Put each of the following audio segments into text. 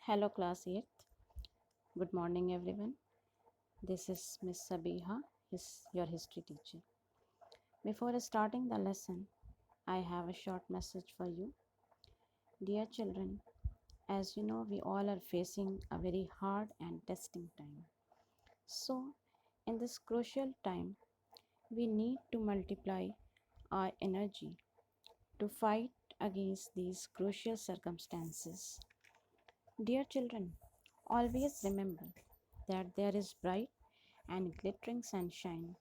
Hello, class 8th. Good morning, everyone. This is Miss Sabiha, your history teacher. Before starting the lesson, I have a short message for you. Dear children, as you know, we all are facing a very hard and testing time. So, in this crucial time, we need to multiply our energy to fight against these crucial circumstances. Dear children, always remember that there is bright and glittering sunshine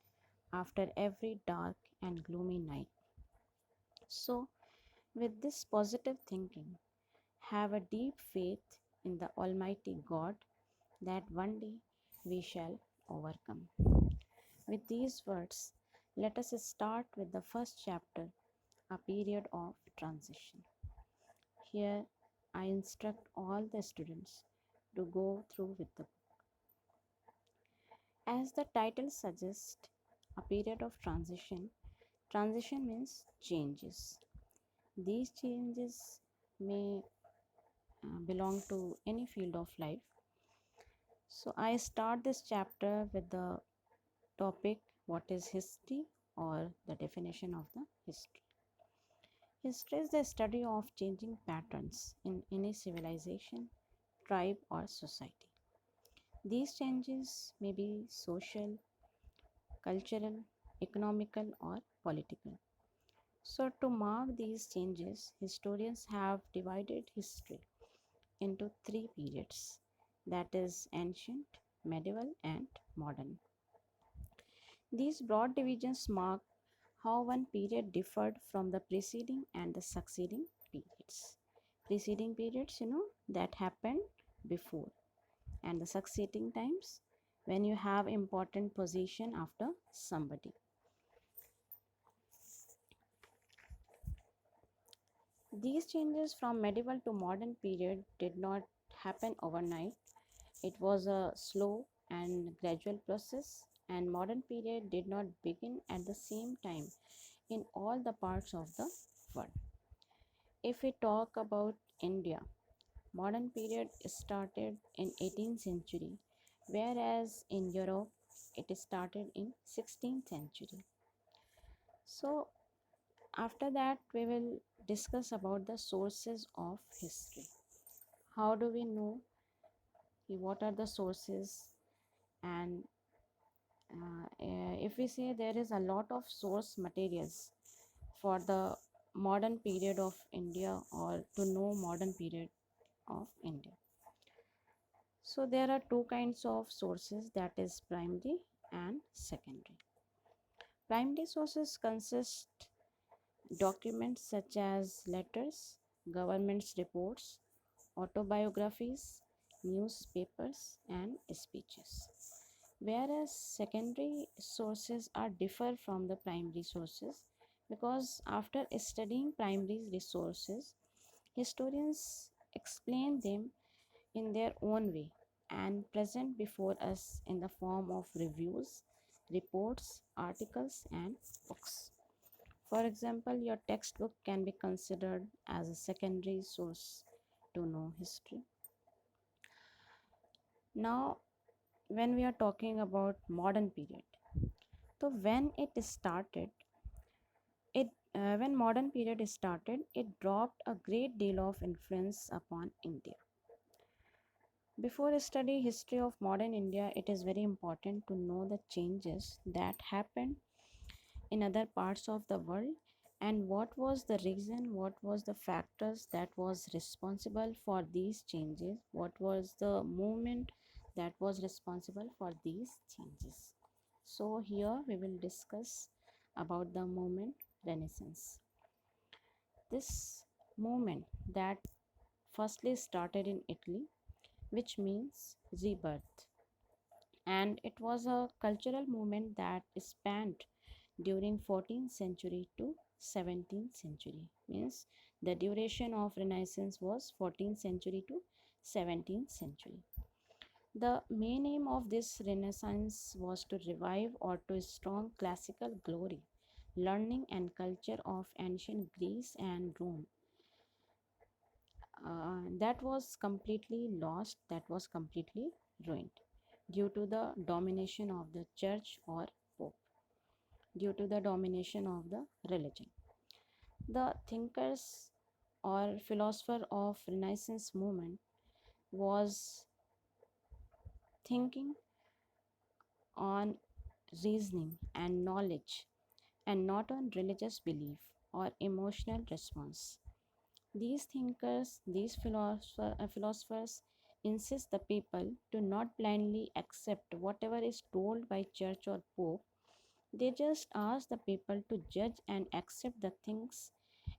after every dark and gloomy night. So, with this positive thinking, have a deep faith in the Almighty God that one day we shall overcome. With these words, let us start with the first chapter, a period of transition. Here, I instruct all the students to go through with the. As the title suggests, a period of transition. Transition means changes. These changes may belong to any field of life. So I start this chapter with the topic what is history or the definition of the history. History is the study of changing patterns in any civilization, tribe, or society. These changes may be social, cultural, economical, or political. So, to mark these changes, historians have divided history into three periods, that is, ancient, medieval, and modern. These broad divisions mark how one period differed from the preceding and the succeeding periods. Preceding periods, that happened before, and the succeeding times when you have important position after somebody. These changes from medieval to modern period did not happen overnight. It was a slow and gradual process, and modern period did not begin at the same time in all the parts of the world. If we talk about India, modern period started in 18th century, whereas in Europe it started in 16th century. So after that we will discuss about the sources of history. How do we know what are the sources, and if we say there is a lot of source materials for the modern period of India or to know modern period of India. So there are two kinds of sources, that is primary and secondary. Primary sources consist documents such as letters, government's reports, autobiographies, newspapers, and speeches. Whereas secondary sources are differ from the primary sources because after studying primary resources, historians explain them in their own way and present before us in the form of reviews, reports, articles, and books. For example, your textbook can be considered as a secondary source to know history. Now, when we are talking about modern period, so when modern period started, it dropped a great deal of influence upon India. Before study history of modern India, it is very important to know the changes that happened in other parts of the world and what was the reason, what was the factors that was responsible for these changes, what was the movement that was responsible for these changes. So here we will discuss about the movement Renaissance. This movement that firstly started in Italy, which means rebirth, and it was a cultural movement that spanned during 14th century to 17th century, means the duration of Renaissance was 14th century to 17th century. The main aim of this Renaissance was to revive or to strong classical glory, learning and culture of ancient Greece and Rome. that was completely lost, that was completely ruined due to the domination of the church or pope, due to the domination of the religion. The thinkers or philosopher of Renaissance movement was thinking on reasoning and knowledge and not on religious belief or emotional response. These thinkers, philosophers insist the people to not blindly accept whatever is told by church or pope. They just ask the people to judge and accept the things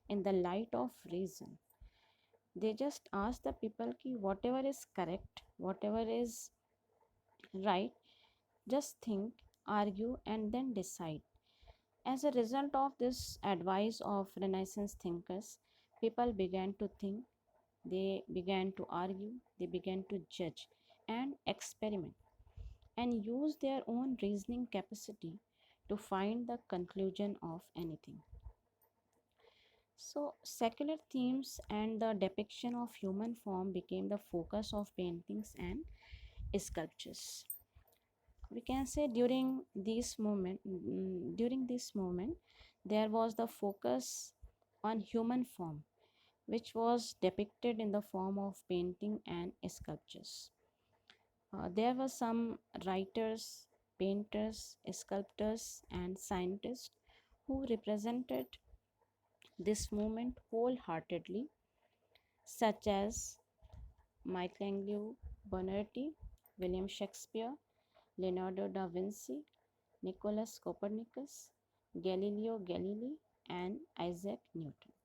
in the light of reason. They just ask the people ki whatever is correct, whatever is right, just think, argue, and then decide. As a result of this advice of Renaissance thinkers, people began to think, they began to argue, they began to judge and experiment and use their own reasoning capacity to find the conclusion of anything. So, secular themes and the depiction of human form became the focus of paintings and sculptures. We can say during this moment, there was the focus on human form, which was depicted in the form of painting and sculptures. There were some writers, painters, sculptors, and scientists who represented this movement wholeheartedly, such as Michelangelo Bonarotti, William Shakespeare, Leonardo da Vinci, Nicholas Copernicus, Galileo Galilei, and Isaac Newton.